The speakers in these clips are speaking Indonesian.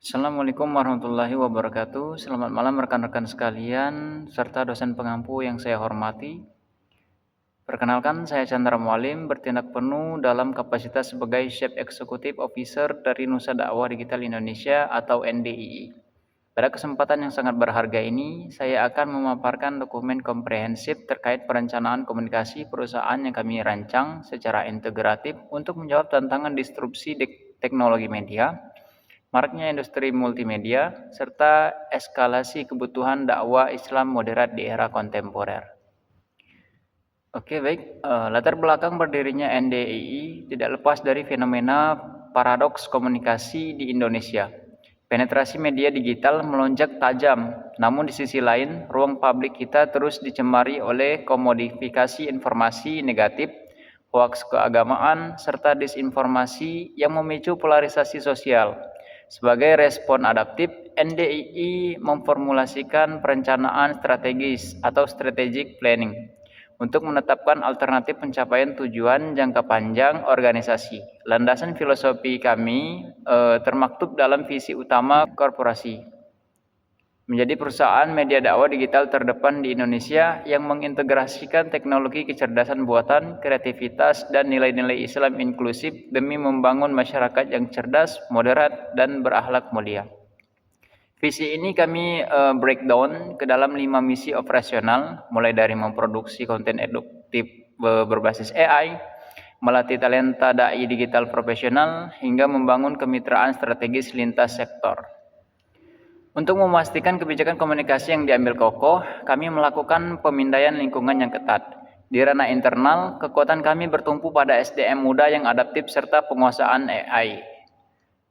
Assalamualaikum warahmatullahi wabarakatuh. Selamat malam rekan-rekan sekalian, serta dosen pengampu yang saya hormati. Perkenalkan, saya Chandra Mualim, bertindak penuh dalam kapasitas sebagai Chief Executive Officer dari Nusa Dakwah Digital Indonesia atau NDII. Pada kesempatan yang sangat berharga ini, saya akan memaparkan dokumen komprehensif terkait perencanaan komunikasi perusahaan yang kami rancang secara integratif untuk menjawab tantangan disrupsi teknologi media, maraknya industri multimedia, serta eskalasi kebutuhan dakwah Islam moderat di era kontemporer. Oke, baik. Latar belakang berdirinya NDII tidak lepas dari fenomena paradoks komunikasi di Indonesia. Penetrasi media digital melonjak tajam, namun di sisi lain, ruang publik kita terus dicemari oleh komodifikasi informasi negatif, hoaks keagamaan, serta disinformasi yang memicu polarisasi sosial. Sebagai respon adaptif, NDII memformulasikan perencanaan strategis atau strategic planning untuk menetapkan alternatif pencapaian tujuan jangka panjang organisasi. Landasan filosofi kami termaktub dalam visi utama korporasi, menjadi perusahaan media dakwah digital terdepan di Indonesia yang mengintegrasikan teknologi kecerdasan buatan, kreativitas, dan nilai-nilai Islam inklusif demi membangun masyarakat yang cerdas, moderat, dan berakhlak mulia. Visi ini kami breakdown ke dalam 5 misi operasional, mulai dari memproduksi konten eduktif berbasis AI, melatih talenta dai digital profesional, hingga membangun kemitraan strategis lintas sektor. Untuk memastikan kebijakan komunikasi yang diambil kokoh, kami melakukan pemindaian lingkungan yang ketat. Di ranah internal, kekuatan kami bertumpu pada SDM muda yang adaptif serta penguasaan AI.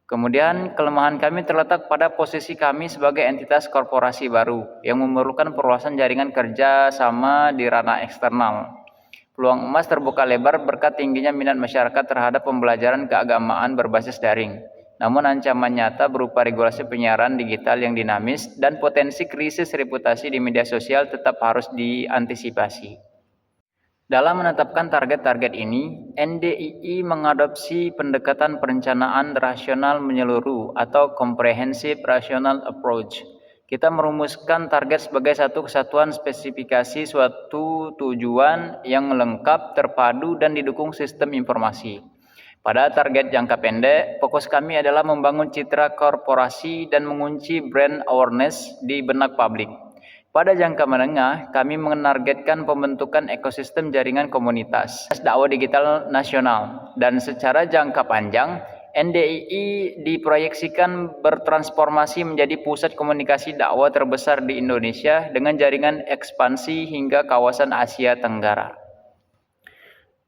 Kemudian, kelemahan kami terletak pada posisi kami sebagai entitas korporasi baru yang memerlukan perluasan jaringan kerja sama di ranah eksternal. Peluang emas terbuka lebar berkat tingginya minat masyarakat terhadap pembelajaran keagamaan berbasis daring. Namun ancaman nyata berupa regulasi penyiaran digital yang dinamis dan potensi krisis reputasi di media sosial tetap harus diantisipasi. Dalam menetapkan target-target ini, NDII mengadopsi pendekatan perencanaan rasional menyeluruh atau Comprehensive Rational Approach. Kita merumuskan target sebagai satu kesatuan spesifikasi suatu tujuan yang lengkap, terpadu, dan didukung sistem informasi. Pada target jangka pendek, fokus kami adalah membangun citra korporasi dan mengunci brand awareness di benak publik. Pada jangka menengah, kami menargetkan pembentukan ekosistem jaringan komunitas dakwah digital nasional, dan secara jangka panjang, NDII diproyeksikan bertransformasi menjadi pusat komunikasi dakwah terbesar di Indonesia dengan jaringan ekspansi hingga kawasan Asia Tenggara.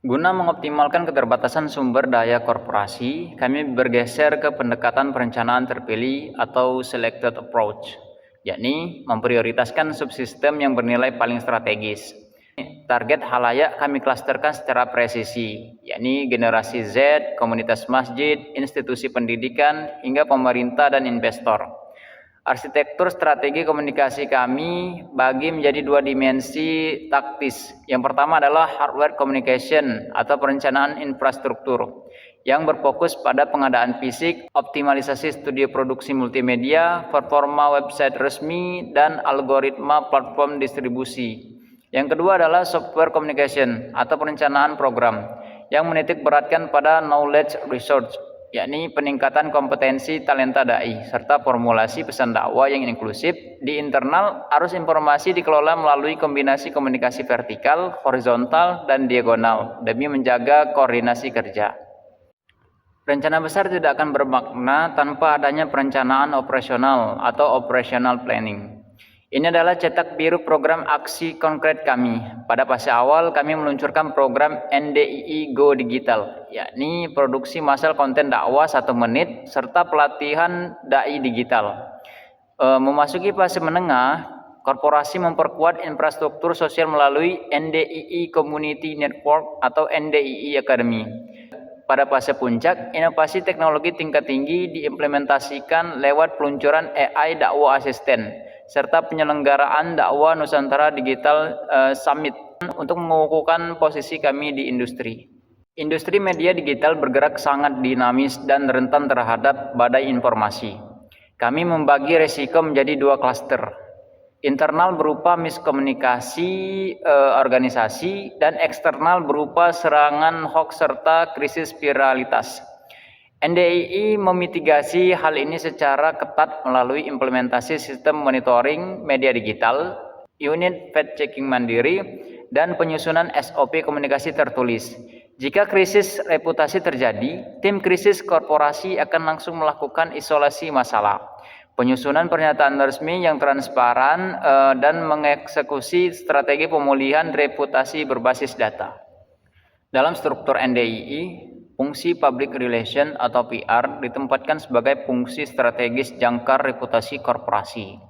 Guna mengoptimalkan keterbatasan sumber daya korporasi, kami bergeser ke pendekatan perencanaan terpilih atau selected approach, yakni memprioritaskan subsistem yang bernilai paling strategis. Target halayak kami klasterkan secara presisi, yakni generasi Z, komunitas masjid, institusi pendidikan, hingga pemerintah dan investor. Arsitektur strategi komunikasi kami bagi menjadi 2 dimensi taktis. Yang pertama adalah hardware communication atau perencanaan infrastruktur yang berfokus pada pengadaan fisik, optimalisasi studio produksi multimedia, performa website resmi, dan algoritma platform distribusi. Yang kedua adalah software communication atau perencanaan program yang menitik beratkan pada knowledge research, yakni peningkatan kompetensi talenta dai serta formulasi pesan dakwah yang inklusif. Di internal, arus informasi dikelola melalui kombinasi komunikasi vertikal, horizontal, dan diagonal demi menjaga koordinasi kerja. Rencana besar tidak akan bermakna tanpa adanya perencanaan operasional atau operational planning. Ini adalah cetak biru program aksi konkret kami. Pada fase awal, kami meluncurkan program NDII Go Digital, yakni produksi massal konten dakwah 1 menit, serta pelatihan dai digital. Memasuki fase menengah, korporasi memperkuat infrastruktur sosial melalui NDII Community Network atau NDII Academy. Pada fase puncak, inovasi teknologi tingkat tinggi diimplementasikan lewat peluncuran AI Dakwah Assistant serta penyelenggaraan dakwah Nusantara Digital Summit untuk mengukuhkan posisi kami di industri. Industri media digital bergerak sangat dinamis dan rentan terhadap badai informasi. Kami membagi resiko menjadi 2 klaster. Internal berupa miskomunikasi organisasi dan eksternal berupa serangan hoax serta krisis viralitas. NDII memitigasi hal ini secara ketat melalui implementasi sistem monitoring media digital, unit fact checking mandiri, dan penyusunan SOP komunikasi tertulis. Jika krisis reputasi terjadi, tim krisis korporasi akan langsung melakukan isolasi masalah, penyusunan pernyataan resmi yang transparan, dan mengeksekusi strategi pemulihan reputasi berbasis data. Dalam struktur NDII, fungsi public relation atau PR ditempatkan sebagai fungsi strategis jangkar reputasi korporasi.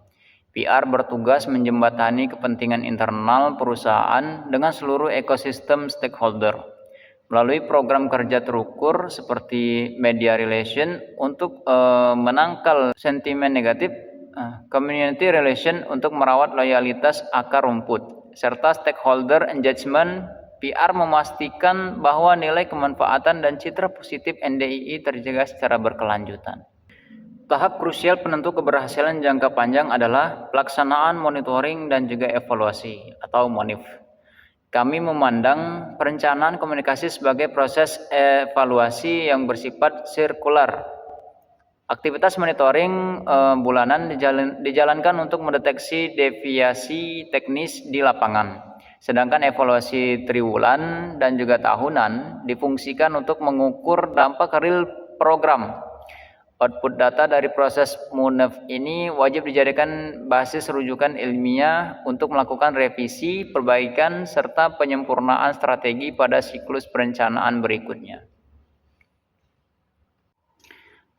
PR bertugas menjembatani kepentingan internal perusahaan dengan seluruh ekosistem stakeholder melalui program kerja terukur seperti media relation untuk menangkal sentimen negatif, community relation untuk merawat loyalitas akar rumput, serta stakeholder engagement. PR memastikan bahwa nilai kemanfaatan dan citra positif NDII terjaga secara berkelanjutan. Tahap krusial penentu keberhasilan jangka panjang adalah pelaksanaan monitoring dan juga evaluasi atau MONIF. Kami memandang perencanaan komunikasi sebagai proses evaluasi yang bersifat sirkular. Aktivitas monitoring bulanan dijalankan untuk mendeteksi deviasi teknis di lapangan. Sedangkan evaluasi triwulan dan juga tahunan difungsikan untuk mengukur dampak real program. Output data dari proses MONIF ini wajib dijadikan basis rujukan ilmiah untuk melakukan revisi, perbaikan, serta penyempurnaan strategi pada siklus perencanaan berikutnya.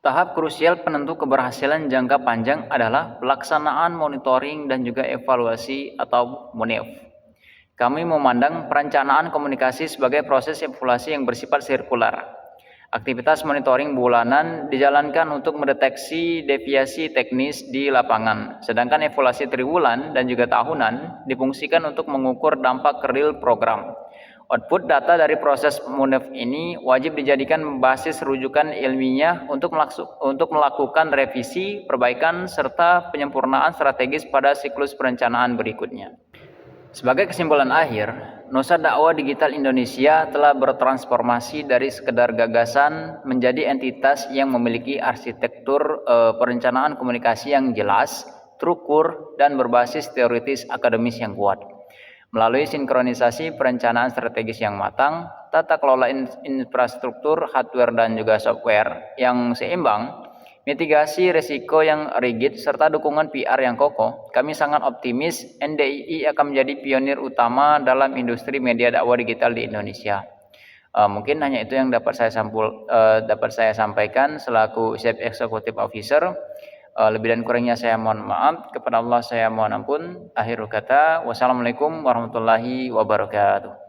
Tahap krusial penentu keberhasilan jangka panjang adalah pelaksanaan monitoring dan juga evaluasi atau MONIF. Kami memandang perencanaan komunikasi sebagai proses evaluasi yang bersifat sirkular. Aktivitas monitoring bulanan dijalankan untuk mendeteksi deviasi teknis di lapangan, sedangkan evaluasi triwulan dan juga tahunan difungsikan untuk mengukur dampak real program. Output data dari proses MONIF ini wajib dijadikan basis rujukan ilmiah untuk melakukan revisi, perbaikan, serta penyempurnaan strategis pada siklus perencanaan berikutnya. Sebagai kesimpulan akhir, Nusa Dakwah Digital Indonesia telah bertransformasi dari sekedar gagasan menjadi entitas yang memiliki arsitektur perencanaan komunikasi yang jelas, terukur, dan berbasis teoritis akademis yang kuat. Melalui sinkronisasi perencanaan strategis yang matang, tata kelola infrastruktur, hardware, dan juga software yang seimbang, mitigasi risiko yang rigid, serta dukungan PR yang kokoh, kami sangat optimis NDII akan menjadi pionir utama dalam industri media dakwah digital di Indonesia. Mungkin hanya itu yang dapat saya sampaikan selaku Chief Executive Officer. Lebih dan kurangnya saya mohon maaf. Kepada Allah saya mohon ampun. Akhirul kata, wassalamualaikum warahmatullahi wabarakatuh.